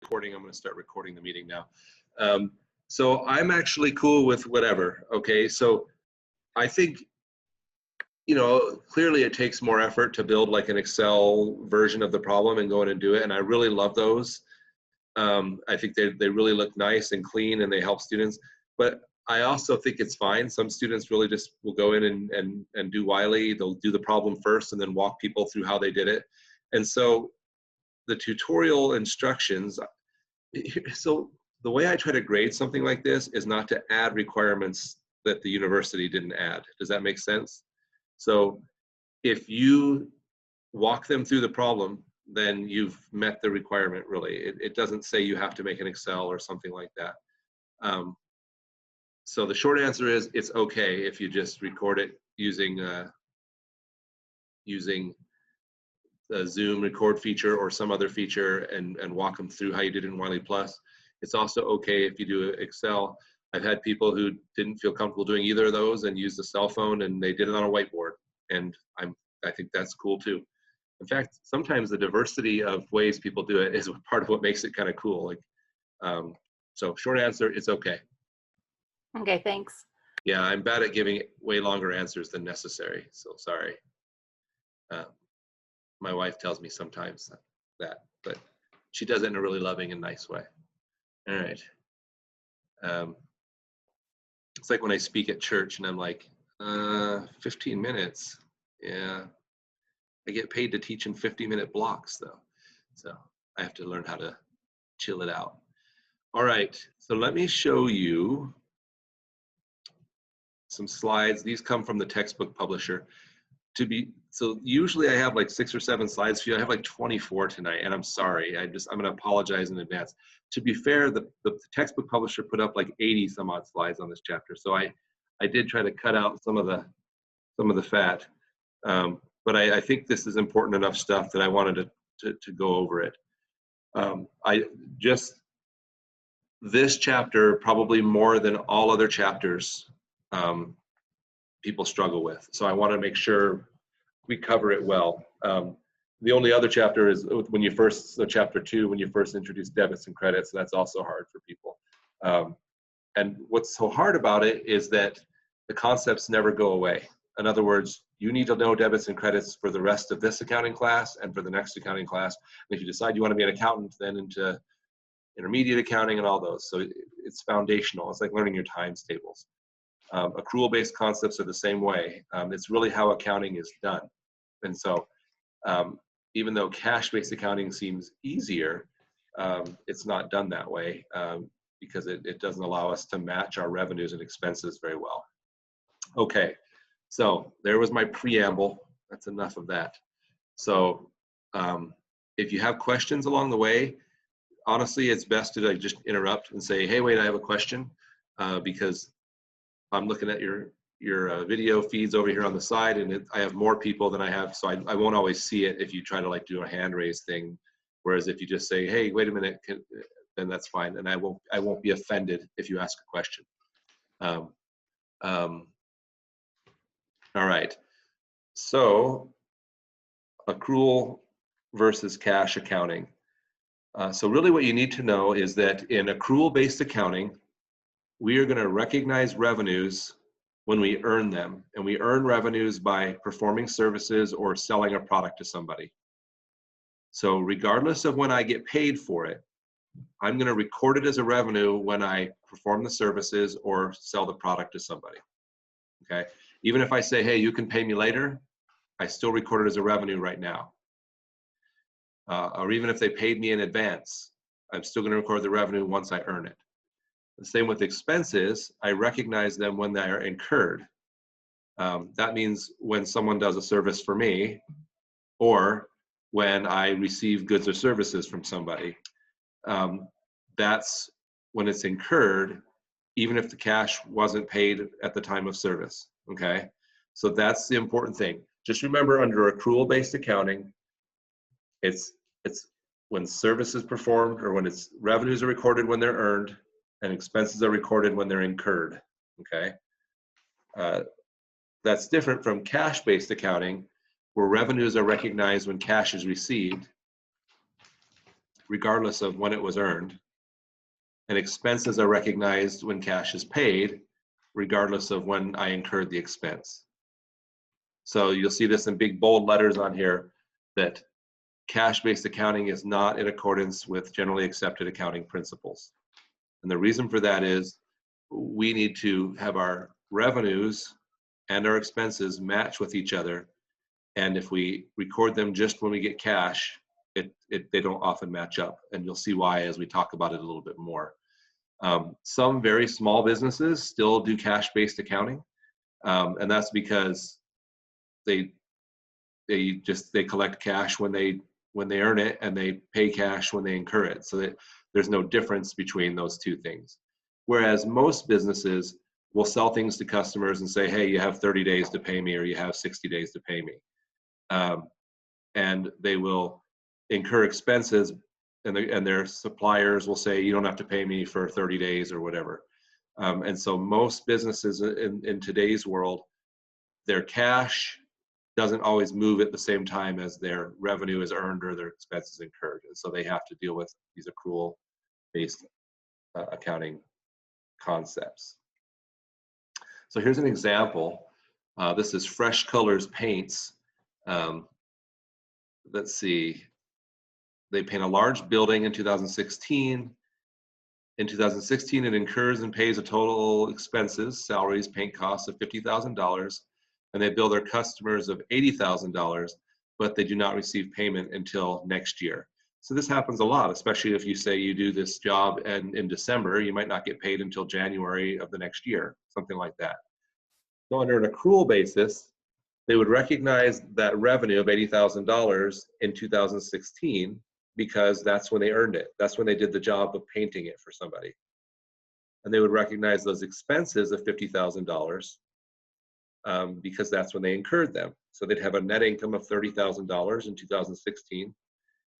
recording. I'm going to start recording the meeting now. So I'm actually cool with whatever. Okay, so I think, you know, clearly it takes more effort to build like an Excel version of the problem and go in and do it. And I really love those. I think they really look nice and clean and they help students. But I also think it's fine. Some students really just will go in and do Wiley. They'll do the problem first and then walk people through how they did it. And so the tutorial instructions, so the way I try to grade something like this is not to add requirements that the university didn't add. Does that make sense? So if you walk them through the problem, then you've met the requirement, really. It doesn't say you have to make an Excel or something like that. So the short answer is it's okay if you just record it using the Zoom record feature or some other feature and walk them through how you did it in Wiley Plus. It's also okay if you do Excel. I've had people who didn't feel comfortable doing either of those and used the cell phone and they did it on a whiteboard. And I think that's cool too. In fact, sometimes the diversity of ways people do it is part of what makes it kind of cool. Like, so short answer, it's okay. Okay, thanks. Yeah, I'm bad at giving way longer answers than necessary, so sorry. My wife tells me sometimes that, but she does it in a really loving and nice way. All right. It's like when I speak at church and I'm like, 15 minutes. Yeah. I get paid to teach in 50-minute blocks though. So I have to learn how to chill it out. All right, so let me show you some slides. These come from the textbook publisher. So usually I have like 6 or 7 slides for you. I have like 24 tonight, and I'm sorry. I'm going to apologize in advance. To be fair, the textbook publisher put up like 80 some odd slides on this chapter, so I did try to cut out some of the fat. But I think this is important enough stuff that I wanted to go over it. This chapter, probably more than all other chapters, people struggle with. So I want to make sure we cover it well. The only other chapter is chapter 2, when you first introduce debits and credits. That's also hard for people. And what's so hard about it is that the concepts never go away. In other words, you need to know debits and credits for the rest of this accounting class and for the next accounting class. And if you decide you want to be an accountant, then into intermediate accounting and all those. So it's foundational. It's like learning your times tables. Accrual-based concepts are the same way. It's really how accounting is done. And so even though cash-based accounting seems easier, it's not done that way because it doesn't allow us to match our revenues and expenses very well. Okay, so there was my preamble. That's enough of that. So if you have questions along the way, honestly, it's best to just interrupt and say, hey, wait, I have a question, because I'm looking at your video feeds over here on the side, and I have more people than I have, so I won't always see it if you try to like do a hand raise thing. Whereas if you just say, hey, wait a minute, then that's fine, and I won't be offended if you ask a question. All right, so accrual versus cash accounting. So really what you need to know is that in accrual-based accounting, we are going to recognize revenues when we earn them. And we earn revenues by performing services or selling a product to somebody. So regardless of when I get paid for it, I'm going to record it as a revenue when I perform the services or sell the product to somebody. Okay? Even if I say, hey, you can pay me later, I still record it as a revenue right now. Or even if they paid me in advance, I'm still going to record the revenue once I earn it. The same with expenses. I recognize them when they are incurred. That means when someone does a service for me, or when I receive goods or services from somebody. That's when it's incurred, even if the cash wasn't paid at the time of service. Okay, so that's the important thing. Just remember, under accrual-based accounting, it's when service is performed, or when it's revenues are recorded when they're earned, and expenses are recorded when they're incurred. Okay, that's different from cash-based accounting, where revenues are recognized when cash is received, regardless of when it was earned, and expenses are recognized when cash is paid, regardless of when I incurred the expense. So you'll see this in big bold letters on here, that cash-based accounting is not in accordance with generally accepted accounting principles. And the reason for that is we need to have our revenues and our expenses match with each other. And if we record them just when we get cash, they don't often match up. And you'll see why as we talk about it a little bit more. Some very small businesses still do cash-based accounting. And that's because they collect cash when they earn it, and they pay cash when they incur it. So that there's no difference between those two things. Whereas most businesses will sell things to customers and say, hey, you have 30 days to pay me, or you have 60 days to pay me. And they will incur expenses, and their suppliers will say, you don't have to pay me for 30 days or whatever. And so most businesses in today's world, their cash doesn't always move at the same time as their revenue is earned or their expenses incurred. And so they have to deal with these accrual-based accounting concepts. So here's an example. This is Fresh Colors Paints. Let's see. They paint a large building in 2016. In 2016, it incurs and pays a total expenses, salaries, paint costs of $50,000, and they bill their customers of $80,000, but they do not receive payment until next year. So this happens a lot, especially if you say you do this job and in December, you might not get paid until January of the next year, something like that. So under an accrual basis, they would recognize that revenue of $80,000 in 2016 because that's when they earned it. That's when they did the job of painting it for somebody. And they would recognize those expenses of $50,000 because that's when they incurred them. So they'd have a net income of $30,000 in 2016,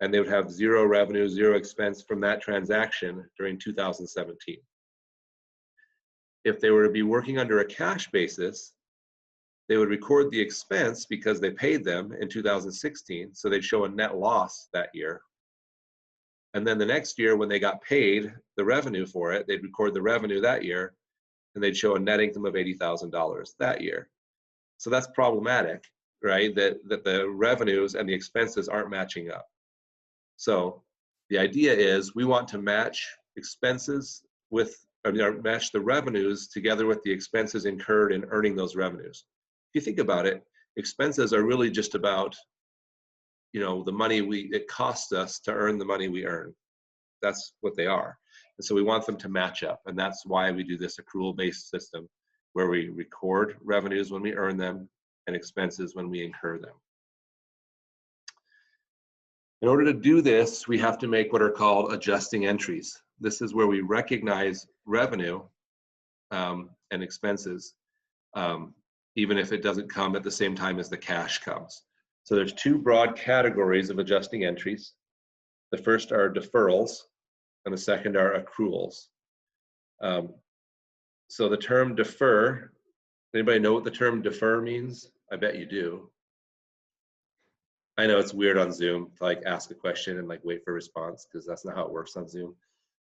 and they would have zero revenue, zero expense from that transaction during 2017. If they were to be working under a cash basis, they would record the expense because they paid them in 2016, so they'd show a net loss that year. And then the next year, when they got paid the revenue for it, they'd record the revenue that year, and they'd show a net income of $80,000 that year. So that's problematic, right? That the revenues and the expenses aren't matching up. So the idea is we want to match expenses with, match the revenues together with the expenses incurred in earning those revenues. If you think about it, expenses are really just about, the money it costs us to earn the money we earn. That's what they are. And so we want them to match up. And that's why we do this accrual-based system where we record revenues when we earn them and expenses when we incur them. In order to do this, we have to make what are called adjusting entries. This is where we recognize revenue and expenses, even if it doesn't come at the same time as the cash comes. So there's two broad categories of adjusting entries. The first are deferrals, and the second are accruals. So the term defer, anybody know what the term defer means? I bet you do. I know it's weird on Zoom to ask a question and wait for a response, because that's not how it works on Zoom.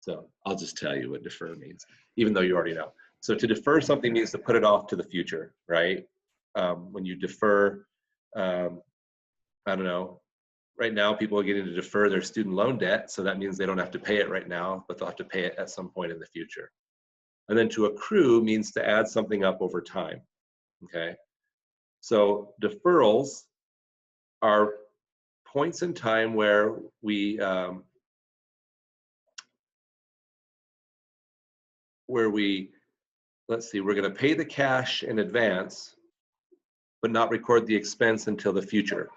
So I'll just tell you what defer means, even though you already know. So to defer something means to put it off to the future, right? When you defer, I don't know, right now people are getting to defer their student loan debt, so that means they don't have to pay it right now, but they'll have to pay it at some point in the future. And then to accrue means to add something up over time, okay? So deferrals are points in time where we let's see, we're going to pay the cash in advance, but not record the expense until the future.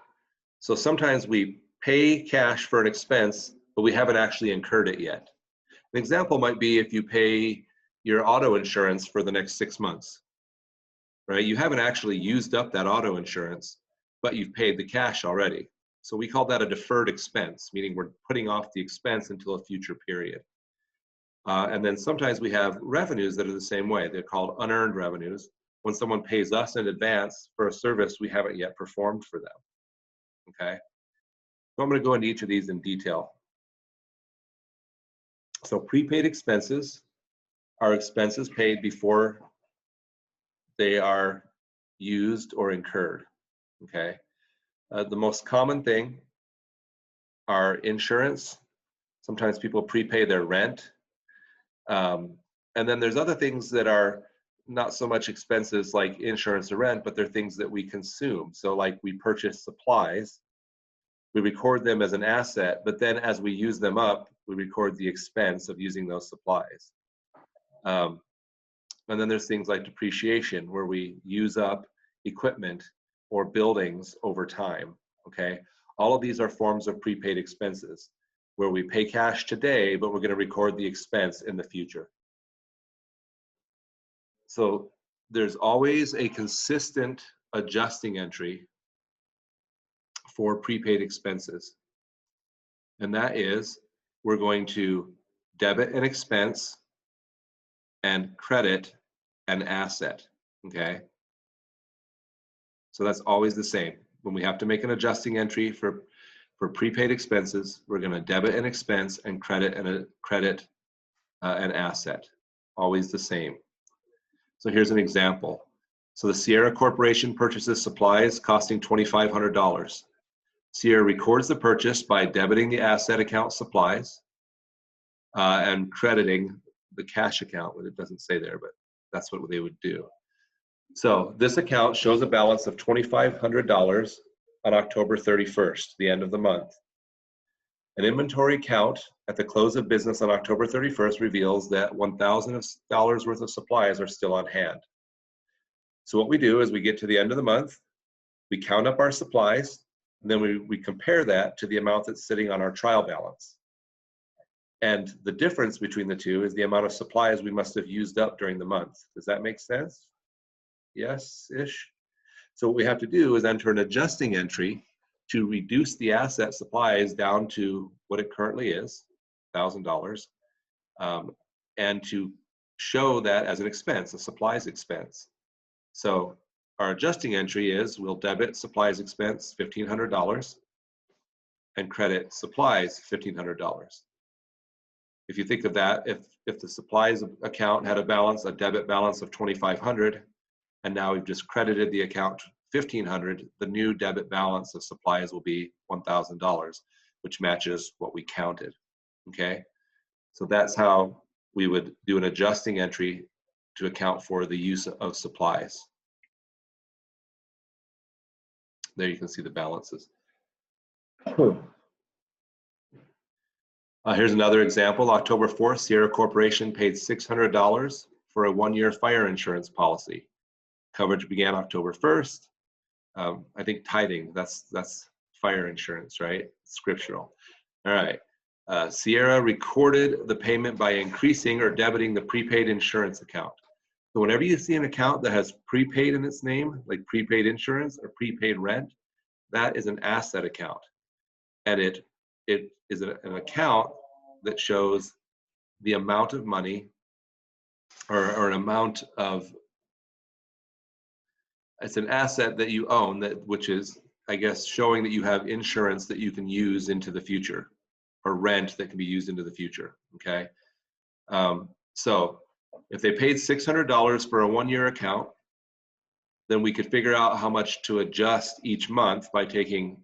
So sometimes we pay cash for an expense, but we haven't actually incurred it yet. An example might be if you pay your auto insurance for the next 6 months, right? You haven't actually used up that auto insurance, but you've paid the cash already. So we call that a deferred expense, meaning we're putting off the expense until a future period. And then sometimes we have revenues that are the same way. They're called unearned revenues. When someone pays us in advance for a service we haven't yet performed for them, okay? So I'm going to go into each of these in detail. So prepaid expenses are expenses paid before they are used or incurred, okay? The most common thing are insurance. Sometimes people prepay their rent. And then there's other things that are not so much expenses like insurance or rent, but they're things that we consume. So like we purchase supplies, we record them as an asset, but then as we use them up, we record the expense of using those supplies. And then there's things like depreciation, where we use up equipment or buildings over time, okay? All of these are forms of prepaid expenses, where we pay cash today, but we're gonna record the expense in the future. So there's always a consistent adjusting entry for prepaid expenses. And that is, we're going to debit an expense and credit an asset, okay? So that's always the same. When we have to make an adjusting entry for prepaid expenses, we're gonna debit an expense and credit an asset. Always the same. So here's an example. So the Sierra Corporation purchases supplies costing $2,500. Sierra records the purchase by debiting the asset account supplies and crediting the cash account. It doesn't say there, but that's what they would do. So this account shows a balance of $2,500 on October 31st, the end of the month. An inventory count at the close of business on October 31st reveals that $1,000 worth of supplies are still on hand. So what we do is we get to the end of the month, we count up our supplies, and then we compare that to the amount that's sitting on our trial balance. And the difference between the two is the amount of supplies we must have used up during the month. Does that make sense? Yes-ish? So what we have to do is enter an adjusting entry to reduce the asset supplies down to what it currently is, $1,000, and to show that as an expense, a supplies expense. So our adjusting entry is, we'll debit supplies expense $1,500 and credit supplies $1,500. If you think of that, if the supplies account had a debit balance of $2,500, and now we've just credited the account $1,500, the new debit balance of supplies will be $1,000, which matches what we counted, okay? So that's how we would do an adjusting entry to account for the use of supplies. There you can see the balances. Here's another example. October 4th, Sierra Corporation paid $600 for a one-year fire insurance policy. Coverage began October 1st. I think tithing, that's fire insurance, right? Scriptural. All right. Sierra recorded the payment by increasing or debiting the prepaid insurance account. So whenever you see an account that has prepaid in its name, like prepaid insurance or prepaid rent, that is an asset account. And it is an account that shows the amount of money or an amount of, it's an asset that you own, which is, I guess, showing that you have insurance that you can use into the future, or rent that can be used into the future, okay? So if they paid $600 for a one-year account, then we could figure out how much to adjust each month by taking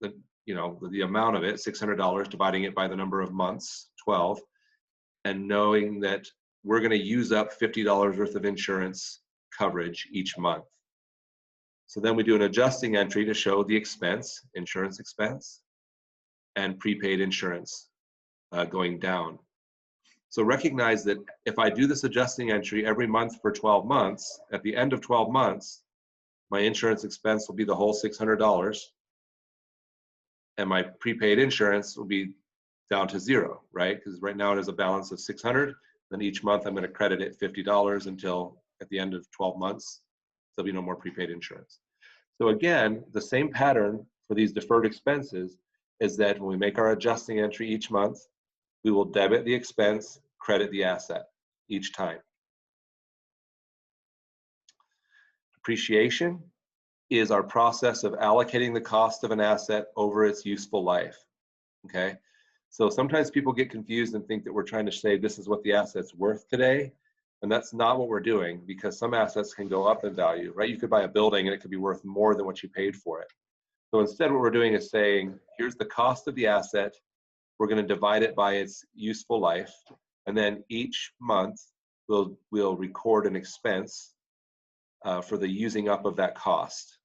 the amount of it, $600, dividing it by the number of months, 12, and knowing that we're going to use up $50 worth of insurance coverage each month. So then we do an adjusting entry to show the expense, insurance expense, and prepaid insurance going down. So recognize that if I do this adjusting entry every month for 12 months, at the end of 12 months, my insurance expense will be the whole $600, and my prepaid insurance will be down to zero, right? Because right now it is a balance of $600, then each month I'm going to credit it $50 until at the end of 12 months, there'll be no more prepaid insurance. So again, the same pattern for these deferred expenses is that when we make our adjusting entry each month, we will debit the expense, credit the asset each time. Depreciation is our process of allocating the cost of an asset over its useful life, okay? So sometimes people get confused and think that we're trying to say this is what the asset's worth today. And that's not what we're doing, because some assets can go up in value, right? You could buy a building and it could be worth more than what you paid for it. So instead what we're doing is saying, here's the cost of the asset. We're going to divide it by its useful life. And then each month we'll record an expense for the using up of that cost.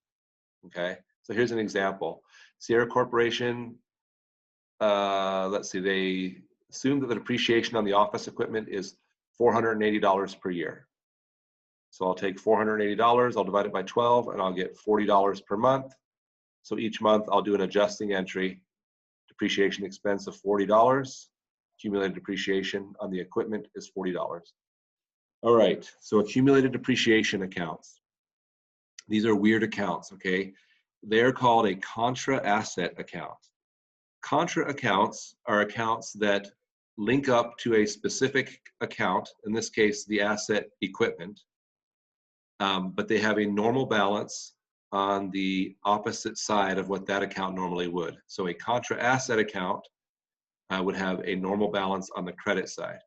Okay, so here's an example. Sierra Corporation, let's see, they assume that the depreciation on the office equipment is $480 per year. So I'll take $480, I'll divide it by 12, and I'll get $40 per month. So each month I'll do an adjusting entry, depreciation expense of $40, accumulated depreciation on the equipment is $40. All right, so accumulated depreciation accounts. These are weird accounts, okay? They're called a contra asset account. Contra accounts are accounts that link up to a specific account, in this case, the asset equipment, but they have a normal balance on the opposite side of what that account normally would. So a contra asset account would have a normal balance on the credit side.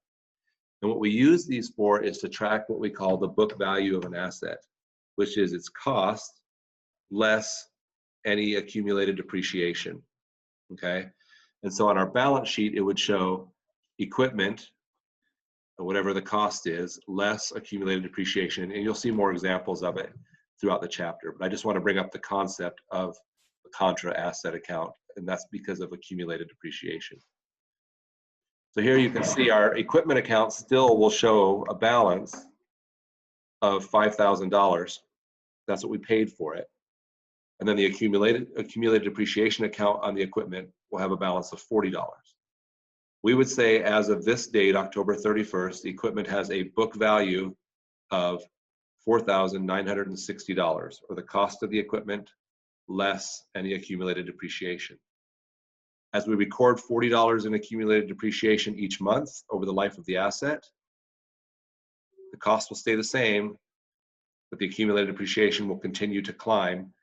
And what we use these for is to track what we call the book value of an asset, which is its cost less any accumulated depreciation, okay? And so on our balance sheet, it would show equipment, or whatever the cost is, less accumulated depreciation. And you'll see more examples of it throughout the chapter. But I just want to bring up the concept of the contra asset account, and that's because of accumulated depreciation. So here you can see our equipment account still will show a balance of $5,000. That's what we paid for it. And then the accumulated depreciation account on the equipment will have a balance of $40. We would say as of this date, October 31st, the equipment has a book value of $4,960, or the cost of the equipment less any accumulated depreciation. As we record $40 in accumulated depreciation each month over the life of the asset, the cost will stay the same, but the accumulated depreciation will continue to climb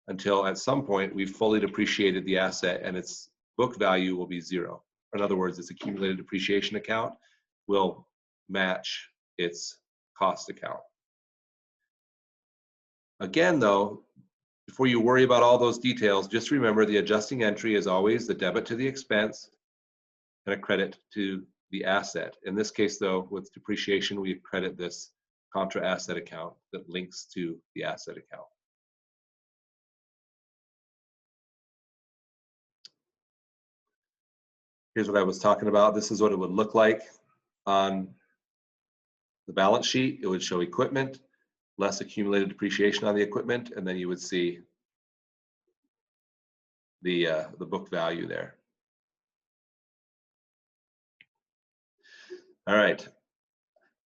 until at some point we've fully depreciated the asset and its book value will be zero. In other words, its accumulated depreciation account will match its cost account. Again, though, before you worry about all those details, just remember the adjusting entry is always the debit to the expense and a credit to the asset. In this case, though, with depreciation, we credit this contra asset account that links to the asset account. Here's what I was talking about. This is what it would look like on the balance sheet. It would show equipment, less accumulated depreciation on the equipment, and then you would see the book value there. All right.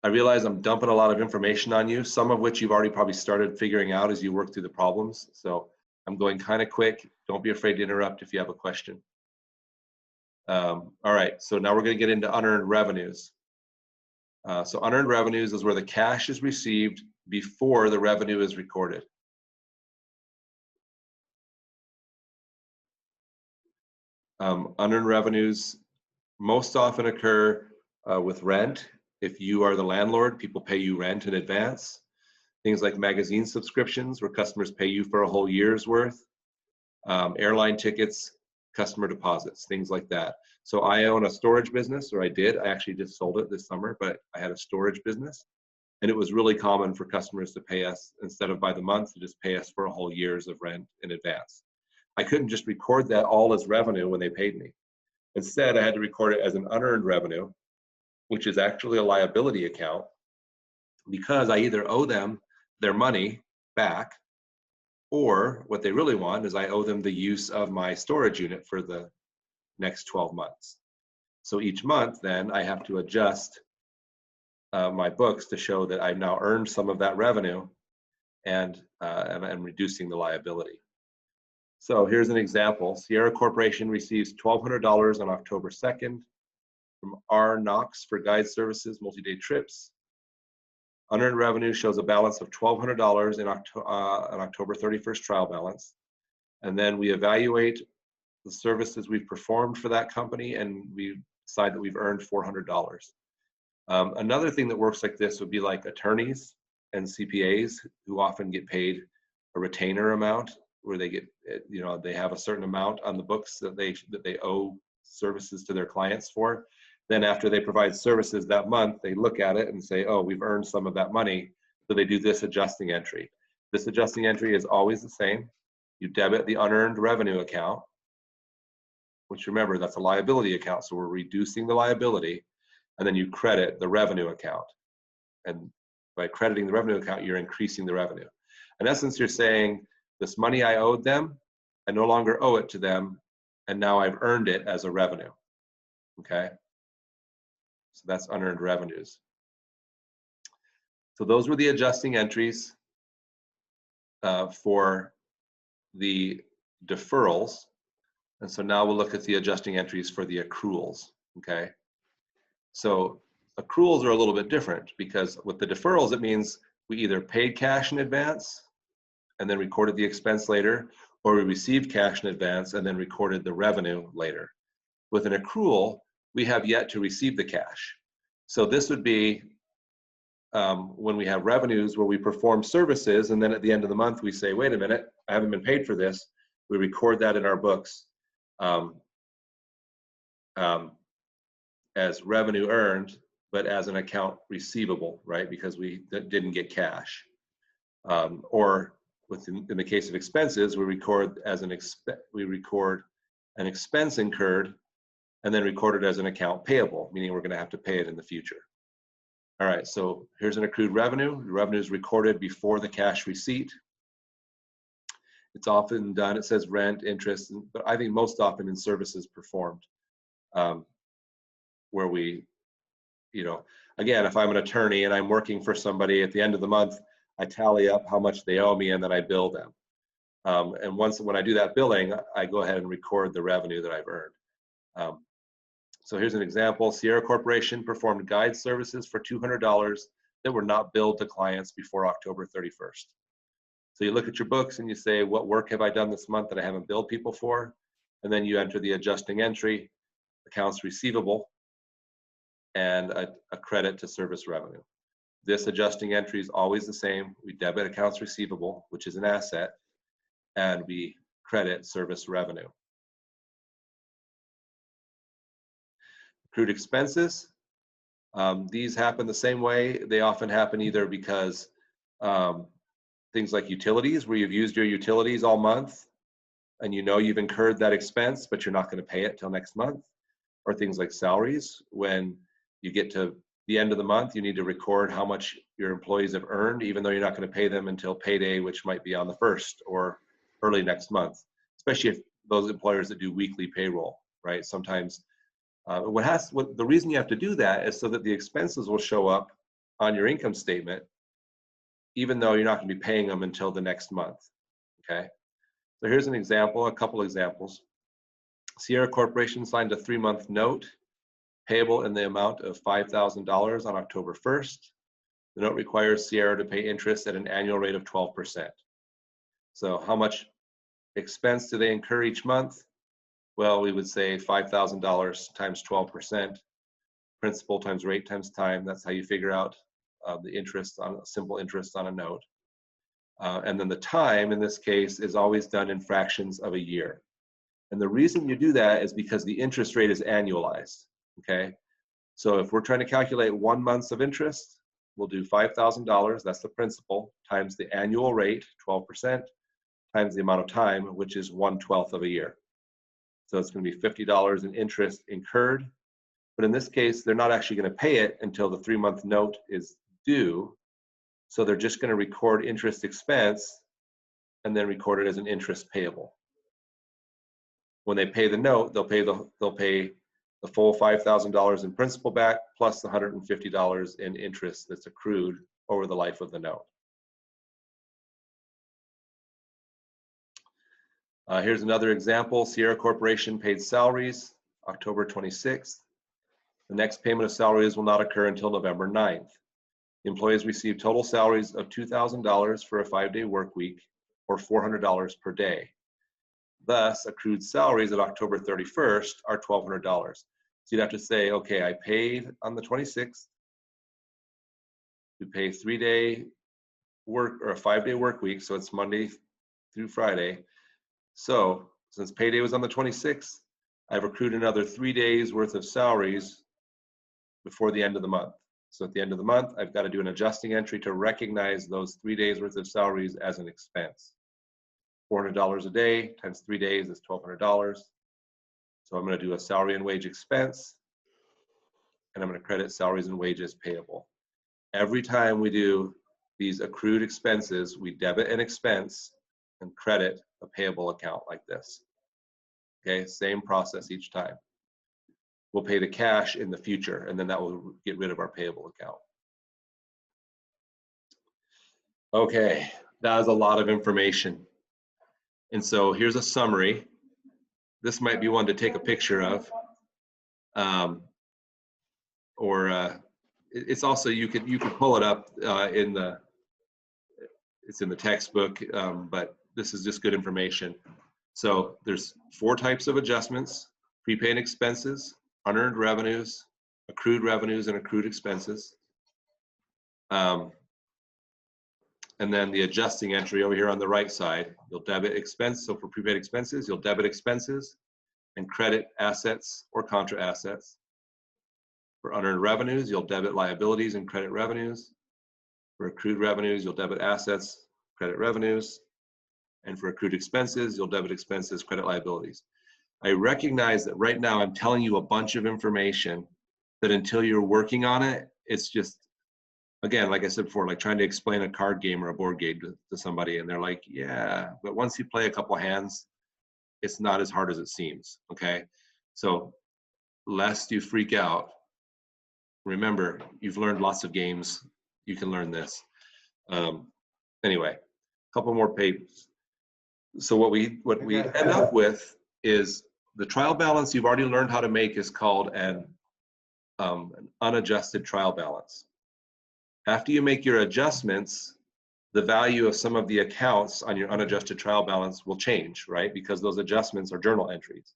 I realize I'm dumping a lot of information on you, some of which you've already probably started figuring out as you work through the problems. So I'm going kind of quick. Don't be afraid to interrupt if you have a question. All right, so now we're going to get into unearned revenues. So unearned revenues is where the cash is received before the revenue is recorded. Unearned revenues most often occur with rent. If you are the landlord, people pay you rent in advance. Things like magazine subscriptions, where customers pay you for a whole year's worth. Airline tickets, customer deposits, things like that. So I own a storage business, or I did. I actually just sold it this summer, but I had a storage business. And it was really common for customers to pay us, instead of by the month, to just pay us for a whole year's of rent in advance. I couldn't just record that all as revenue when they paid me. Instead, I had to record it as an unearned revenue, which is actually a liability account, because I either owe them their money back, or what they really want is I owe them the use of my storage unit for the next 12 months. So each month, then, I have to adjust my books to show that I've now earned some of that revenue, and I'm reducing the liability. So here's an example. Sierra Corporation receives $1,200 on October 2nd from R. Knox for guide services, multi-day trips. Unearned revenue shows a balance of $1,200 in an October 31st trial balance. And then we evaluate the services we've performed for that company, and we decide that we've earned $400. Another thing that works like this would be like attorneys and CPAs, who often get paid a retainer amount, where they get, they have a certain amount on the books that they owe services to their clients for. Then after they provide services that month, they look at it and say, oh, we've earned some of that money. So they do this adjusting entry. This adjusting entry is always the same. You debit the unearned revenue account, which, remember, that's a liability account. So we're reducing the liability, and then you credit the revenue account. And by crediting the revenue account, you're increasing the revenue. In essence, you're saying, this money I owed them, I no longer owe it to them, and now I've earned it as a revenue. Okay? So that's unearned revenues. So those were the adjusting entries for the deferrals. And so now we'll look at the adjusting entries for the accruals. Okay? So accruals are a little bit different, because with the deferrals, it means we either paid cash in advance and then recorded the expense later, or we received cash in advance and then recorded the revenue later. With an accrual, we have yet to receive the cash. So this would be when we have revenues where we perform services, and then at the end of the month we say, wait a minute, I haven't been paid for this. We record that in our books as revenue earned, but as an account receivable, right? Because we didn't get cash. Or in the case of expenses, we record an expense incurred and then record it as an account payable, meaning we're going to have to pay it in the future. All right, so here's an accrued revenue. The revenue is recorded before the cash receipt. It's often done, it says rent, interest, but I think most often in services performed, where we, again, if I'm an attorney and I'm working for somebody, at the end of the month, I tally up how much they owe me and then I bill them. And when I do that billing, I go ahead and record the revenue that I've earned. So here's an example. Sierra Corporation performed guide services for $200 that were not billed to clients before October 31st. So you look at your books and you say, what work have I done this month that I haven't billed people for? And then you enter the adjusting entry, accounts receivable, and a credit to service revenue. This adjusting entry is always the same. We debit accounts receivable, which is an asset, and we credit service revenue. Accrued expenses, these happen the same way. They often happen either because things like utilities, where you've used your utilities all month and you've incurred that expense, but you're not going to pay it till next month. Or things like salaries, when you get to the end of the month, you need to record how much your employees have earned, even though you're not going to pay them until payday, which might be on the 1st or early next month, especially if those employers that do weekly payroll, right? Sometimes the reason you have to do that is so that the expenses will show up on your income statement, even though you're not going to be paying them until the next month. Okay, so here's an example, a couple examples. Sierra Corporation signed a 3-month note payable in the amount of $5,000 on October 1st. The note requires Sierra to pay interest at an annual rate of 12%. So how much expense do they incur each month? Well, we would say $5,000 times 12%, principal times rate times time. That's how you figure out the interest on simple interest on a note. And then the time in this case is always done in fractions of a year. And the reason you do that is because the interest rate is annualized. Okay, so if we're trying to calculate 1 month of interest, we'll do $5,000, that's the principal, times the annual rate, 12%, times the amount of time, which is 1/12 of a year. So it's going to be $50 in interest incurred. But in this case, they're not actually going to pay it until the 3-month note is due. So they're just going to record interest expense and then record it as an interest payable. When they pay the note, they'll pay the full $5,000 in principal back, plus the $150 in interest that's accrued over the life of the note. Here's another example. Sierra Corporation paid salaries October 26th. The next payment of salaries will not occur until November 9th. The employees receive total salaries of $2,000 for a 5-day work week, or $400 per day. Thus, accrued salaries at October 31st are $1,200. So you'd have to say, okay, I paid on the 26th. We pay 3-day work or a 5-day work week, so it's Monday through Friday. So since payday was on the 26th, I've accrued another 3 days worth of salaries before the end of the month. So at the end of the month, I've got to do an adjusting entry to recognize those 3 days worth of salaries as an expense. $400 a day times 3 days is $1,200. So I'm going to do a salary and wage expense, and I'm going to credit salaries and wages payable. Every time we do these accrued expenses, we debit an expense and credit a payable account like this. Okay, same process each time. We'll pay the cash in the future, and then that will get rid of our payable account. Okay, that was a lot of information. And so here's a summary. This might be one to take a picture of. It's also, you could pull it up it's in the textbook, but this is just good information. So there's 4 types of adjustments: prepaid expenses, unearned revenues, accrued revenues, and accrued expenses. And then the adjusting entry over here on the right side, you'll debit expense. So for prepaid expenses, you'll debit expenses and credit assets or contra assets. For unearned revenues, you'll debit liabilities and credit revenues. For accrued revenues, you'll debit assets, credit revenues. And for accrued expenses, you'll debit expenses, credit liabilities. I recognize that right now I'm telling you a bunch of information that until you're working on it, it's just, again, like I said before, like trying to explain a card game or a board game to somebody, and they're like, yeah, but once you play a couple hands, it's not as hard as it seems, okay? So lest you freak out, remember, you've learned lots of games. You can learn this. Anyway, a couple more pages. So what we end up with is the trial balance you've already learned how to make is called an unadjusted trial balance. After you make your adjustments, the value of some of the accounts on your unadjusted trial balance will change, right? Because those adjustments are journal entries.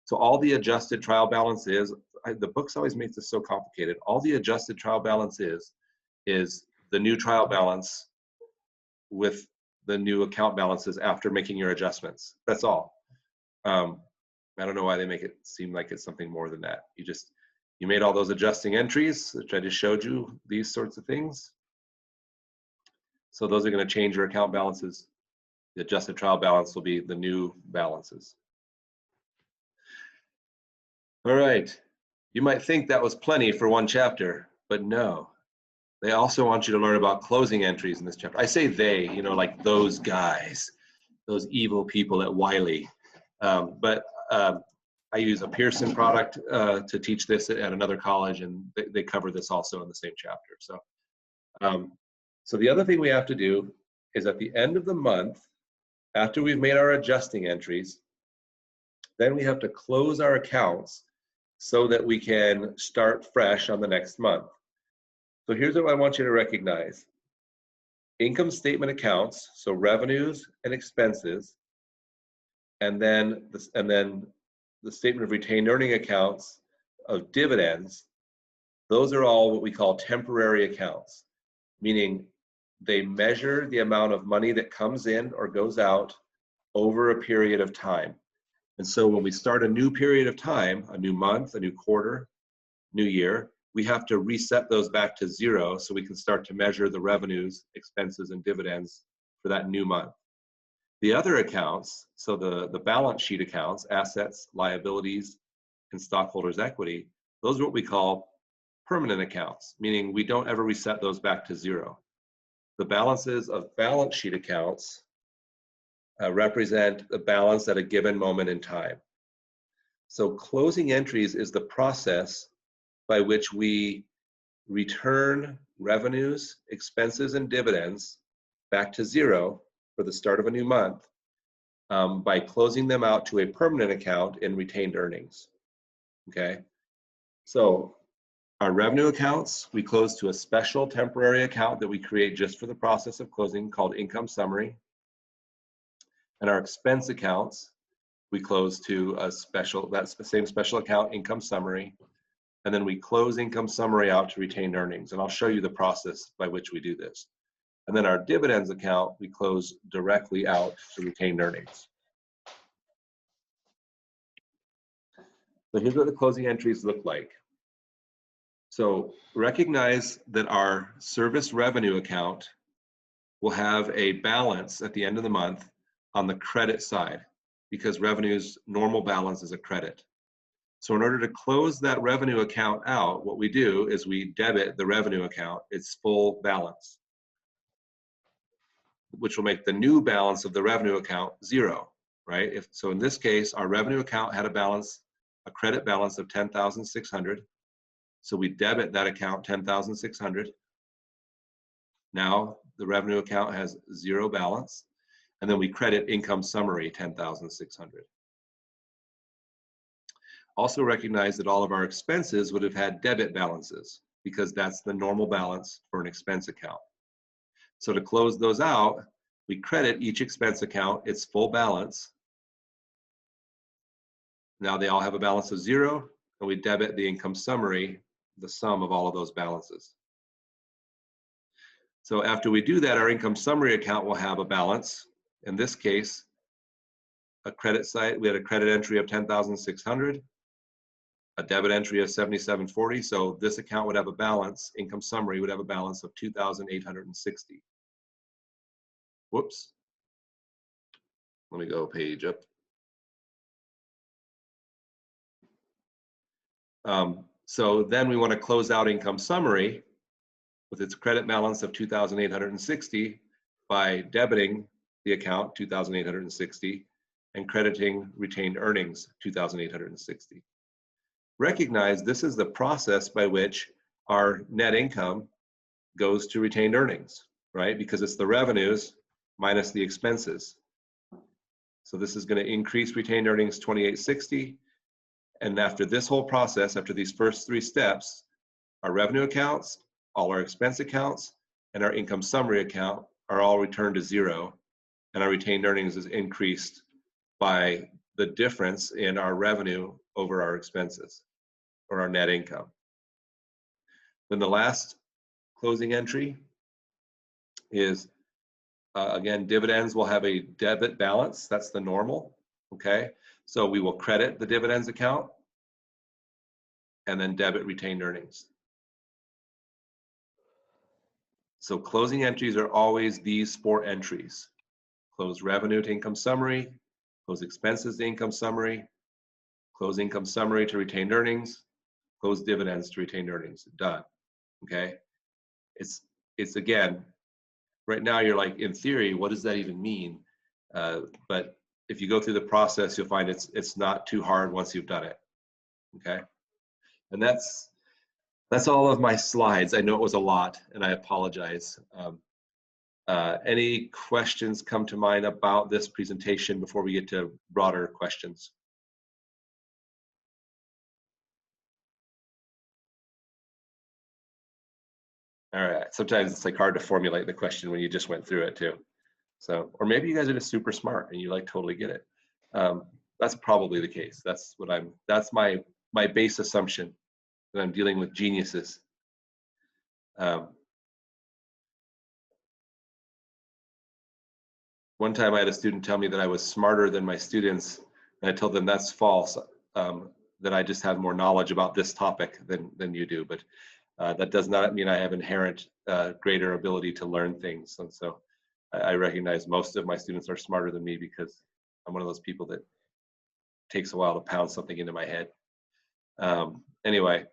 So all the adjusted trial balance is, the books always make this so complicated. All the adjusted trial balance is the new trial balance with the new account balances after making your adjustments. That's all. I don't know why they make it seem like it's something more than that. You made all those adjusting entries, which I just showed you, these sorts of things. So those are going to change your account balances. The adjusted trial balance will be the new balances. All right. You might think that was plenty for one chapter, but no. They also want you to learn about closing entries in this chapter. I say they, like those guys, those evil people at Wiley. But I use a Pearson product to teach this at another college, and they cover this also in the same chapter. So the other thing we have to do is at the end of the month, after we've made our adjusting entries, then we have to close our accounts so that we can start fresh on the next month. So here's what I want you to recognize. Income statement accounts, so revenues and expenses, and then the statement of retained earning accounts of dividends, those are all what we call temporary accounts, meaning they measure the amount of money that comes in or goes out over a period of time. And so when we start a new period of time, a new month, a new quarter, new year, we have to reset those back to 0 so we can start to measure the revenues, expenses, and dividends for that new month. The other accounts, so the balance sheet accounts, assets, liabilities, and stockholders' equity, those are what we call permanent accounts, meaning we don't ever reset those back to 0. The balances of balance sheet accounts represent the balance at a given moment in time. So closing entries is the process by which we return revenues, expenses, and dividends back to 0 for the start of a new month by closing them out to a permanent account in retained earnings. Okay, so our revenue accounts, we close to a special temporary account that we create just for the process of closing called Income Summary. And our expense accounts, we close to that's the same special account income summary, and then we close income summary out to retained earnings. And I'll show you the process by which we do this. And then our dividends account, we close directly out to retained earnings. So here's what the closing entries look like. So recognize that our service revenue account will have a balance at the end of the month on the credit side, because revenue's normal balance is a credit. So in order to close that revenue account out, what we do is we debit the revenue account its full balance, which will make the new balance of the revenue account 0, right? So in this case, our revenue account had a credit balance of $10,600. So we debit that account $10,600. Now the revenue account has 0 balance, and then we credit income summary $10,600. Also recognize that all of our expenses would have had debit balances, because that's the normal balance for an expense account. So to close those out, we credit each expense account its full balance. Now they all have a balance of 0, and we debit the income summary, the sum of all of those balances. So after we do that, our income summary account will have a balance. In this case, a credit side, we had a credit entry of $10,600, a debit entry of $77.40. So this account would have a balance, income summary would have a balance of $2,860. Whoops. Let me go a page up. So then we want to close out income summary with its credit balance of $2,860 by debiting the account $2,860 and crediting retained earnings $2,860. Recognize this is the process by which our net income goes to retained earnings, right? Because it's the revenues minus the expenses. So this is going to increase retained earnings $2,860. And after this whole process, after these first 3 steps, our revenue accounts, all our expense accounts, and our income summary account are all returned to 0, and our retained earnings is increased by the difference in our revenue over our expenses, or our net income. Then the last closing entry is, again, dividends will have a debit balance. That's the normal, okay? So we will credit the dividends account and then debit retained earnings. So closing entries are always these 4 entries. Close revenue to income summary, close expenses to income summary, close income summary to retained earnings, close dividends to retained earnings. Done, okay? It's again, right now you're like, in theory, what does that even mean? But if you go through the process, you'll find it's not too hard once you've done it, okay? And that's all of my slides. I know it was a lot, and I apologize. Any questions come to mind about this presentation before we get to broader questions? All right, sometimes it's like hard to formulate the question when you just went through it too. So, or maybe you guys are just super smart and you like totally get it. That's probably the case. That's my base assumption, that I'm dealing with geniuses. One time I had a student tell me that I was smarter than my students, and I told them that's false, that I just have more knowledge about this topic than you do. But that does not mean I have inherent greater ability to learn things. And so I recognize most of my students are smarter than me, because I'm one of those people that takes a while to pound something into my head. Anyway,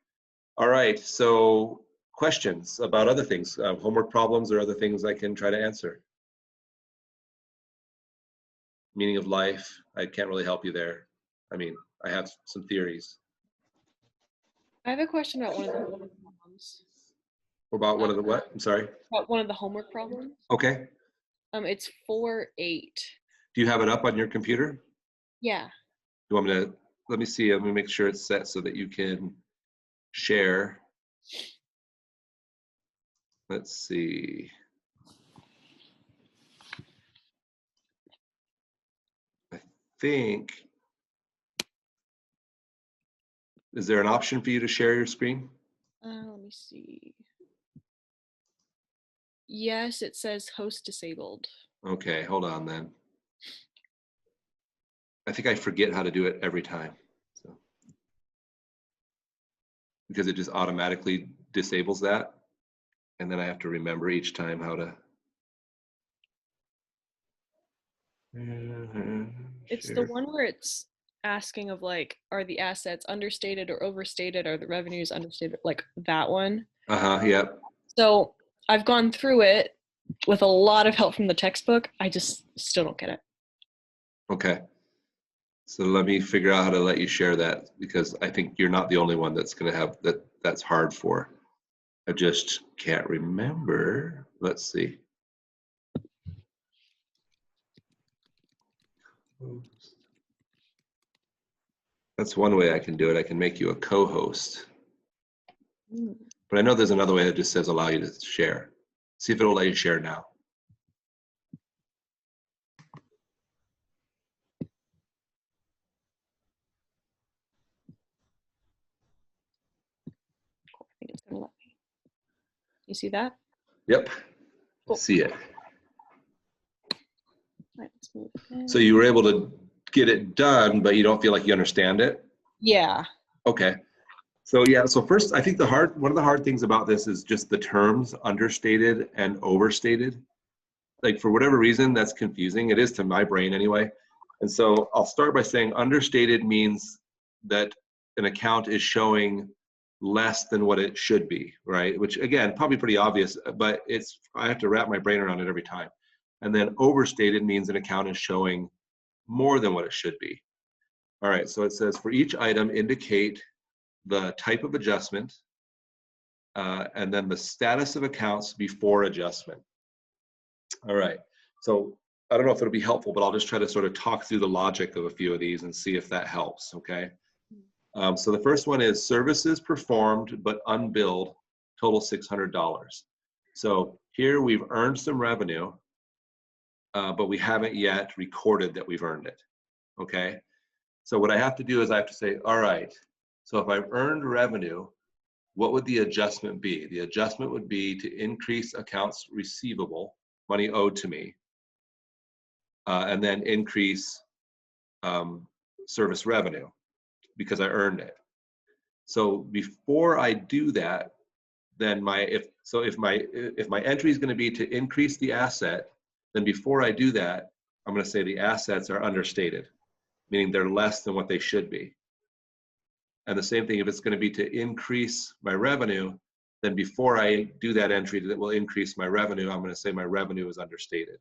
all right, so questions about other things, homework problems or other things I can try to answer. Meaning of life, I can't really help you there. I mean, I have some theories. I have a question about one of the homework problems. About one of the what? I'm sorry? About one of the homework problems. Okay. It's 4-8. Do you have it up on your computer? Yeah. You want me to, let me see, let me make sure it's set so that you can share. Let's see. I think Is there an option for you to share your screen? Let me see. Yes, it says host disabled. Okay, hold on then. I think I forget how to do it every time. So, because it just automatically disables that. And then I have to remember each time how to. It's the Share. one where it's asking of like, are the assets understated or overstated? Are the revenues understated? Like that one. Yep. So I've gone through it with a lot of help from the textbook. I just still don't get it. Okay. So let me figure out how to let you share that, because I think you're not the only one that's going to have that's hard for. I just can't remember. Let's see. That's one way I can do it. I can make you a co-host. But I know there's another way that just says allow you to share. See if it'll let you share now. I think it's gonna let me. You see that? Yep. Cool. See it. All right, let's move in. So you were able to get it done, but you don't feel like you understand it? Yeah. Okay. So yeah, so first, I think one of the hard things about this is just the terms understated and overstated. Like for whatever reason, that's confusing. It is to my brain anyway. And so I'll start by saying understated means that an account is showing less than what it should be, right? Which again, probably pretty obvious, but I have to wrap my brain around it every time. And then overstated means an account is showing more than what it should be. All right, so it says for each item, indicate the type of adjustment, and then the status of accounts before adjustment. All right, so I don't know if it'll be helpful, but I'll just try to sort of talk through the logic of a few of these and see if that helps, okay? So the first one is services performed but unbilled, total $600. So here we've earned some revenue, but we haven't yet recorded that we've earned it, okay? So what I have to do is I have to say, all right, so if I've earned revenue, what would the adjustment be? The adjustment would be to increase accounts receivable, money owed to me, and then increase service revenue because I earned it. So before I do that, then if my entry is going to be to increase the asset, then before I do that, I'm going to say the assets are understated, meaning they're less than what they should be. And the same thing, if it's going to be to increase my revenue, then before I do that entry that will increase my revenue, I'm going to say my revenue is understated.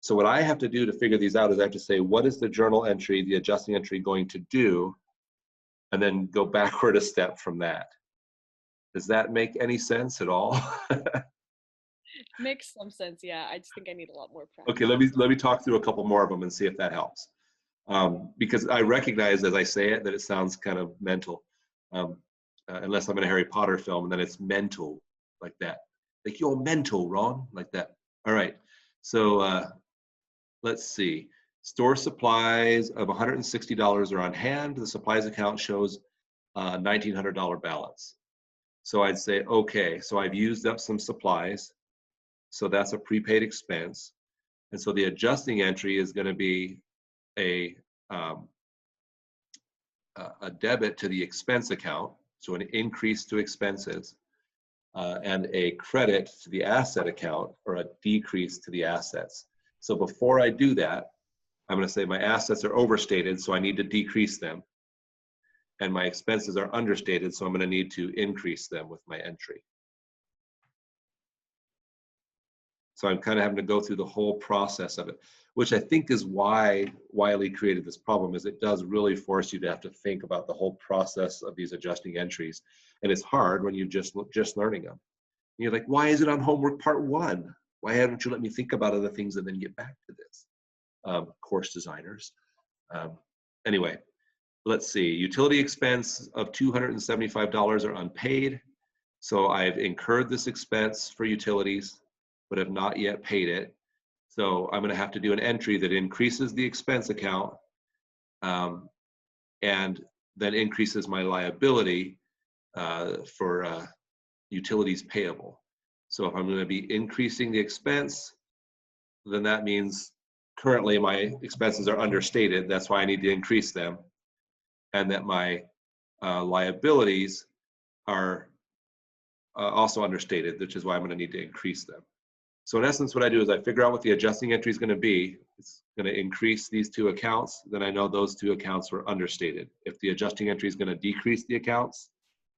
So what I have to do to figure these out is I have to say, what is the journal entry, the adjusting entry going to do? And then go backward a step from that. Does that make any sense at all? Makes some sense. Yeah. I just think I need a lot more practice. Okay, let me talk through a couple more of them and see if that helps. Because I recognize as I say it that it sounds kind of mental, unless I'm in a Harry Potter film and then it's mental like that. Like you're mental, Ron, like that. All right, so let's see. Store supplies of $160 are on hand. The supplies account shows a $1,900 balance. So I'd say, okay, so I've used up some supplies. So that's a prepaid expense. And so the adjusting entry is going to be a debit to the expense account, so an increase to expenses, and a credit to the asset account, or a decrease to the assets. So before I do that, I'm going to say my assets are overstated, so I need to decrease them. And my expenses are understated, so I'm going to need to increase them with my entry. So I'm kind of having to go through the whole process of it, which I think is why Wiley created this problem, is it does really force you to have to think about the whole process of these adjusting entries. And it's hard when you're just learning them. And you're like, why is it on homework part 1? Why haven't you let me think about other things and then get back to this? Course designers. Anyway, let's see. Utility expense of $275 are unpaid. So I've incurred this expense for utilities, but have not yet paid it. So I'm going to have to do an entry that increases the expense account and then increases my liability for utilities payable. So if I'm going to be increasing the expense, then that means currently my expenses are understated. That's why I need to increase them. And that my liabilities are also understated, which is why I'm going to need to increase them. So in essence, what I do is I figure out what the adjusting entry is going to be. It's going to increase these two accounts. Then I know those two accounts were understated. If the adjusting entry is going to decrease the accounts,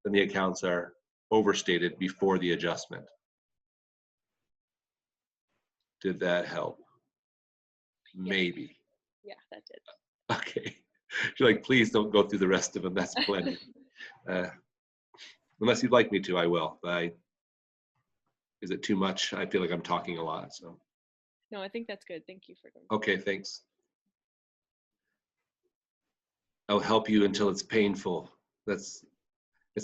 then the accounts are overstated before the adjustment. Did that help? Maybe. Yeah, that did. Okay. You're like, please don't go through the rest of them. That's plenty. Unless you'd like me to, I will. But is it too much? I feel like I'm talking a lot. So. No, I think that's good. Thank you for going. Okay, thanks. I'll help you until it's painful. It's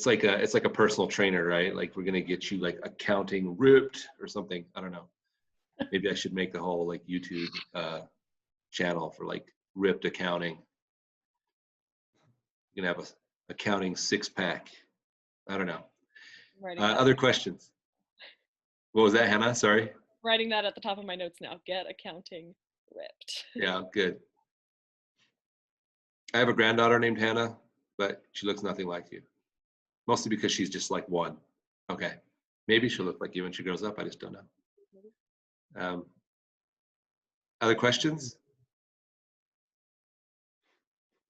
like a personal trainer, right? Like we're gonna get you like accounting ripped or something. I don't know. Maybe I should make the whole like YouTube channel for like ripped accounting. You can have a accounting 6-pack. I don't know. Other questions? What was that, Hannah? Sorry. Writing that at the top of my notes now. Get accounting ripped. Yeah, good. I have a granddaughter named Hannah, but she looks nothing like you. Mostly because she's just like one. Okay. Maybe she'll look like you when she grows up. I just don't know. Other questions?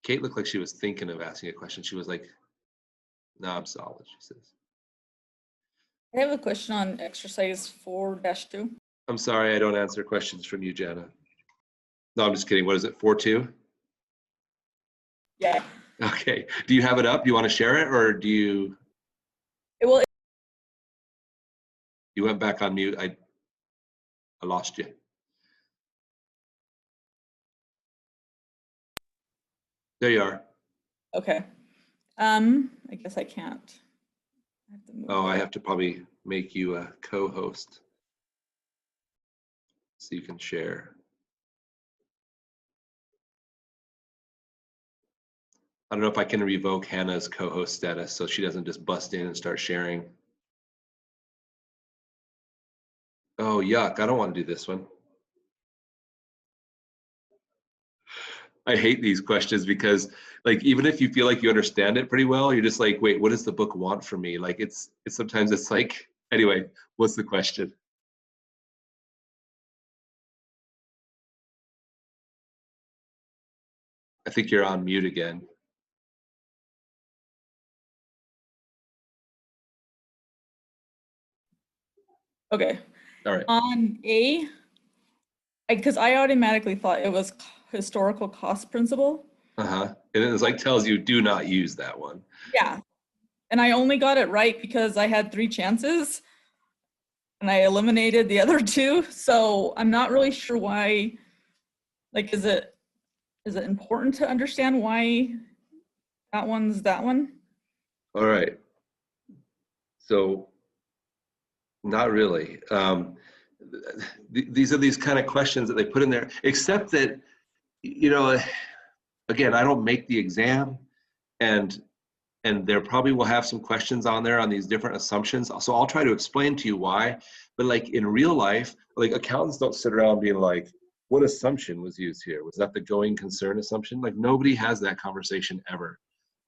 Kate looked like she was thinking of asking a question. She was like, no, I'm solid, she says. I have a question on exercise 4-2. I'm sorry, I don't answer questions from you, Jana. No, I'm just kidding. What is it, 4.2? Yeah. Okay. Do you have it up? Do you want to share it, or do you? Well, You went back on mute. I lost you. There you are. okay. I guess I can't. I have to move. Oh, I have to probably make you a co-host so you can share. I don't know if I can revoke Hannah's co-host status so she doesn't just bust in and start sharing. Oh, yuck. I don't want to do this one. I hate these questions because like, even if you feel like you understand it pretty well, you're just like, wait, what does the book want from me? Like it's sometimes it's like, anyway, what's the question? I think you're on mute again. Okay. All right. On A, because I automatically thought it was historical cost principle. Uh-huh. And it's like tells you do not use that one. Yeah. And I only got it right because I had 3 chances and I eliminated the other 2. So I'm not really sure why, like, is it important to understand why that one's that one? All right. So not really. These are these kind of questions that they put in there, except that, you know, again, I don't make the exam, and there probably will have some questions on there on these different assumptions. So I'll try to explain to you why. But like in real life, like accountants don't sit around being like, what assumption was used here? Was that the going concern assumption? Like nobody has that conversation ever.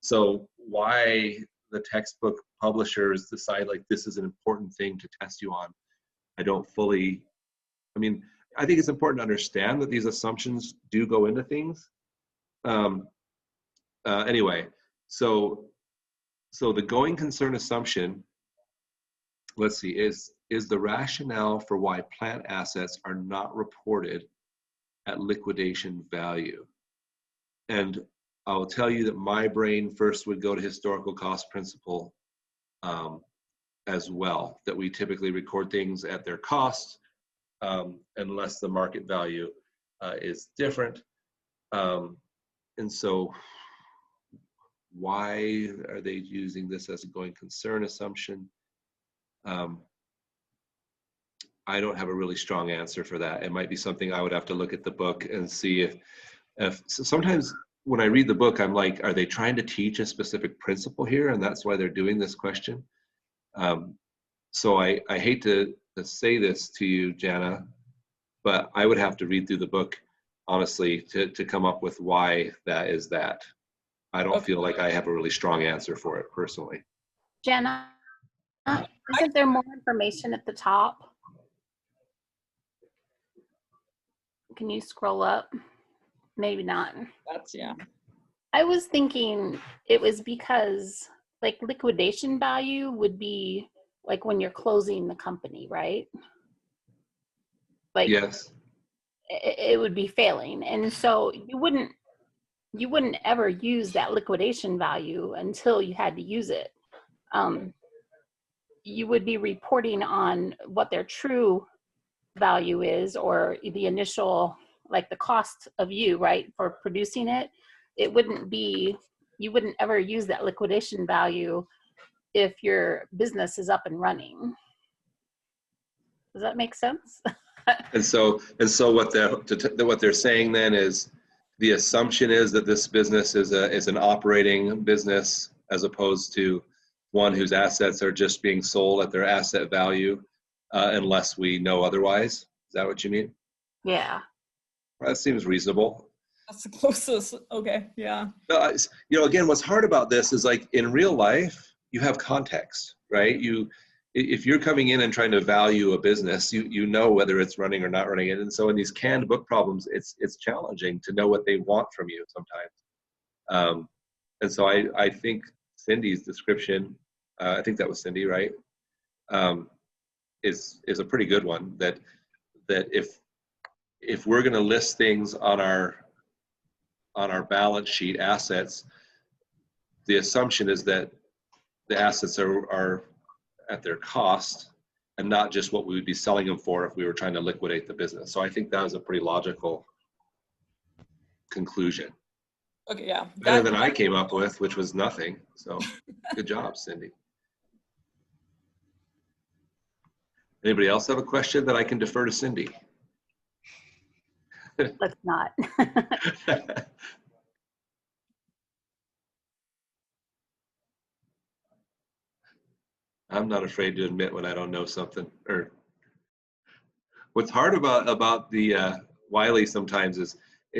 So why the textbook publishers decide like this is an important thing to test you on, I don't fully, I mean, I think it's important to understand that these assumptions do go into things. Anyway, so the going concern assumption, let's see, is the rationale for why plant assets are not reported at liquidation value. And I'll tell you that my brain first would go to historical cost principle as well, that we typically record things at their cost unless the market value is different. And so why are they using this as a going concern assumption? I don't have a really strong answer for that. It might be something I would have to look at the book and see if so sometimes when I read the book, I'm like, are they trying to teach a specific principle here? And that's why they're doing this question. So I hate to say this to you, Jana, but I would have to read through the book, honestly, to come up with why that is that. I don't feel like I have a really strong answer for it personally. Jenna, isn't there more information at the top? Can you scroll up? Maybe not. That's, yeah. I was thinking it was because like liquidation value would be like when you're closing the company, right? Like Yes. it would be failing. And so you wouldn't ever use that liquidation value until you had to use it. You would be reporting on what their true value is, or the initial, like the cost of you, right, for producing it. It wouldn't be, you wouldn't ever use that liquidation value if your business is up and running. Does that make sense? And so what they're saying then is the assumption is that this business is an operating business as opposed to one whose assets are just being sold at their asset value, unless we know otherwise. Is that what you mean? Yeah. That seems reasonable. That's the closest. Okay, yeah. Again, what's hard about this is like in real life, you have context, right? If you're coming in and trying to value a business, you know whether it's running or not running. And so in these canned book problems, it's challenging to know what they want from you sometimes. And so I think Cindy's description, I think that was Cindy, right? Is a pretty good one. That if we're going to list things on our balance sheet assets, the assumption is that the assets are at their cost and not just what we would be selling them for if we were trying to liquidate the business. So I think that was a pretty logical conclusion. Okay, yeah. Better than I came up with, which was nothing. So good job, Cindy. Anybody else have a question that I can defer to Cindy? Let's not. I'm not afraid to admit when I don't know something. Or what's hard about the Wiley sometimes is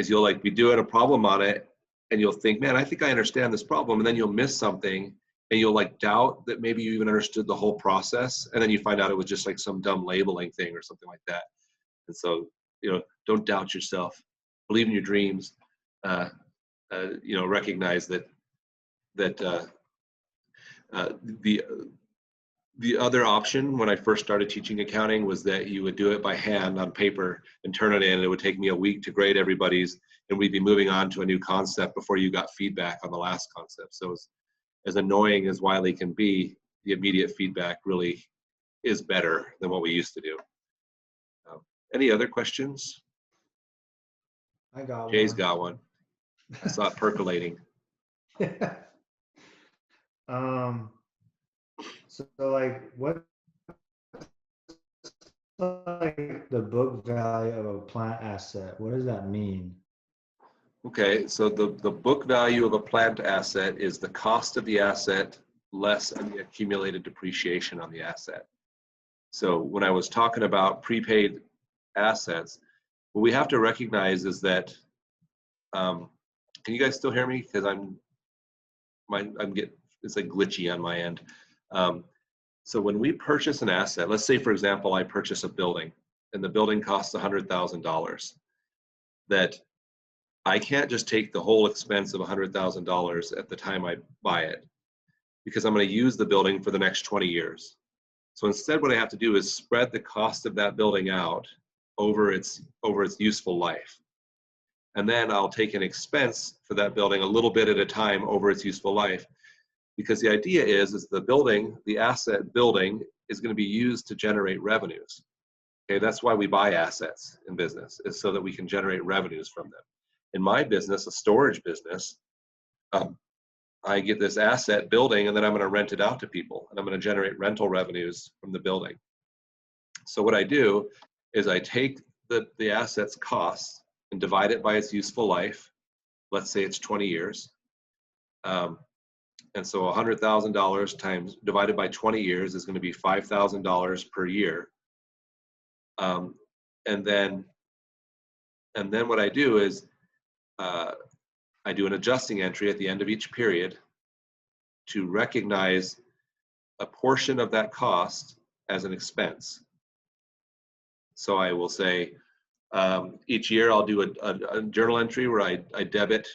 you'll like be doing a problem on it and you'll think, man, I think I understand this problem, and then you'll miss something and you'll like doubt that maybe you even understood the whole process, and then you find out it was just like some dumb labeling thing or something like that. And so, don't doubt yourself. Believe in your dreams. Recognize that the other option when I first started teaching accounting was that you would do it by hand on paper and turn it in, and it would take me a week to grade everybody's, and we'd be moving on to a new concept before you got feedback on the last concept. So as annoying as Wiley can be, the immediate feedback really is better than what we used to do. Any other questions? I got Jay's one. got one. I saw it percolating. So like what like the book value of a plant asset? What does that mean? Okay, so the book value of a plant asset is the cost of the asset less the accumulated depreciation on the asset. So when I was talking about prepaid assets, what we have to recognize is that, can you guys still hear me? Because it's like glitchy on my end. So when we purchase an asset, let's say for example, I purchase a building and the building costs $100,000, that I can't just take the whole expense of $100,000 at the time I buy it, because I'm going to use the building for the next 20 years. So instead, what I have to do is spread the cost of that building out over its useful life. And then I'll take an expense for that building a little bit at a time over its useful life, because the idea is the asset building is going to be used to generate revenues. Okay, that's why we buy assets in business, is so that we can generate revenues from them. In my business, a storage business, I get this asset building and then I'm going to rent it out to people, and I'm going to generate rental revenues from the building. So what I do is I take the asset's costs and divide it by its useful life, let's say it's 20 years. And so $100,000 times divided by 20 years is going to be $5,000 per year. And then what I do is I do an adjusting entry at the end of each period to recognize a portion of that cost as an expense. So I will say each year I'll do a journal entry where I debit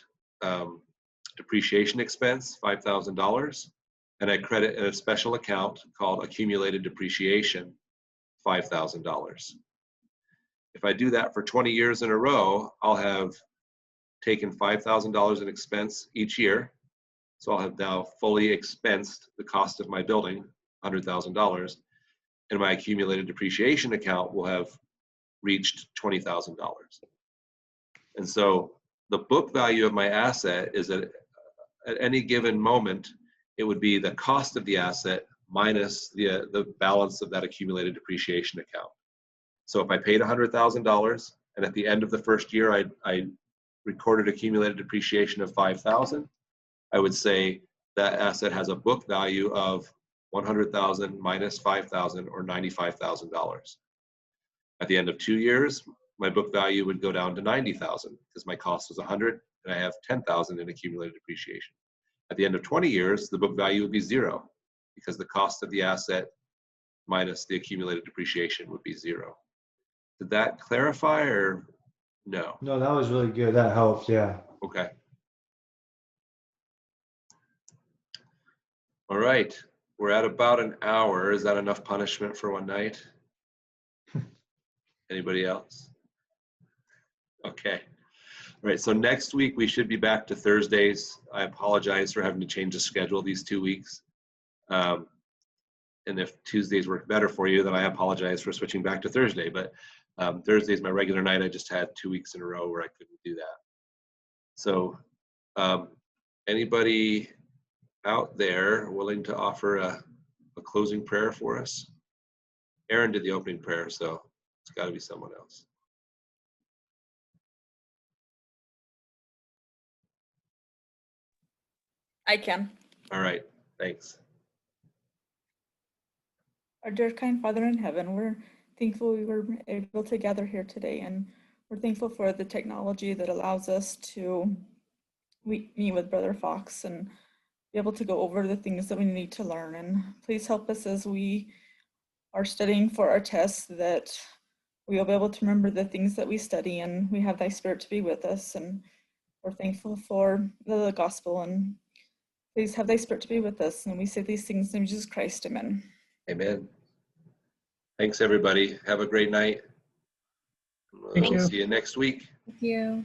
depreciation expense, $5,000, and I credit in a special account called accumulated depreciation, $5,000. If I do that for 20 years in a row, I'll have taken $5,000 in expense each year. So I'll have now fully expensed the cost of my building, $100,000, and my accumulated depreciation account will have reached $20,000. And so the book value of my asset is at any given moment, it would be the cost of the asset minus the balance of that accumulated depreciation account. So if I paid $100,000 and at the end of the first year I recorded accumulated depreciation of $5,000, I would say that asset has a book value of $100,000 minus $5,000 or $95,000. At the end of 2 years, my book value would go down to $90,000 because my cost was $100 and I have $10,000 in accumulated depreciation. At the end of 20 years, the book value would be $0 because the cost of the asset minus the accumulated depreciation would be $0. Did that clarify or no? No, that was really good. That helps. Yeah. Okay. All right. We're at about an hour. Is that enough punishment for one night? Anybody else? Okay. All right. So next week we should be back to Thursdays. I apologize for having to change the schedule these 2 weeks. And if Tuesdays work better for you, then I apologize for switching back to Thursday. But Thursday is my regular night. I just had 2 weeks in a row where I couldn't do that. So anybody out there willing to offer a closing prayer for us? Aaron did the opening prayer, so it's got to be someone else. I can. All right, thanks. Our dear kind Father in heaven, we're thankful we were able to gather here today, and we're thankful for the technology that allows us to meet with Brother Fox and be able to go over the things that we need to learn. And please help us as we are studying for our tests, that we will be able to remember the things that we study, and we have thy Spirit to be with us. And we're thankful for the gospel, and please have thy Spirit to be with us. And we say these things in Jesus Christ. Amen. Amen. Thanks, everybody. Have a great night. Thank We'll you. see you next week. Thank you.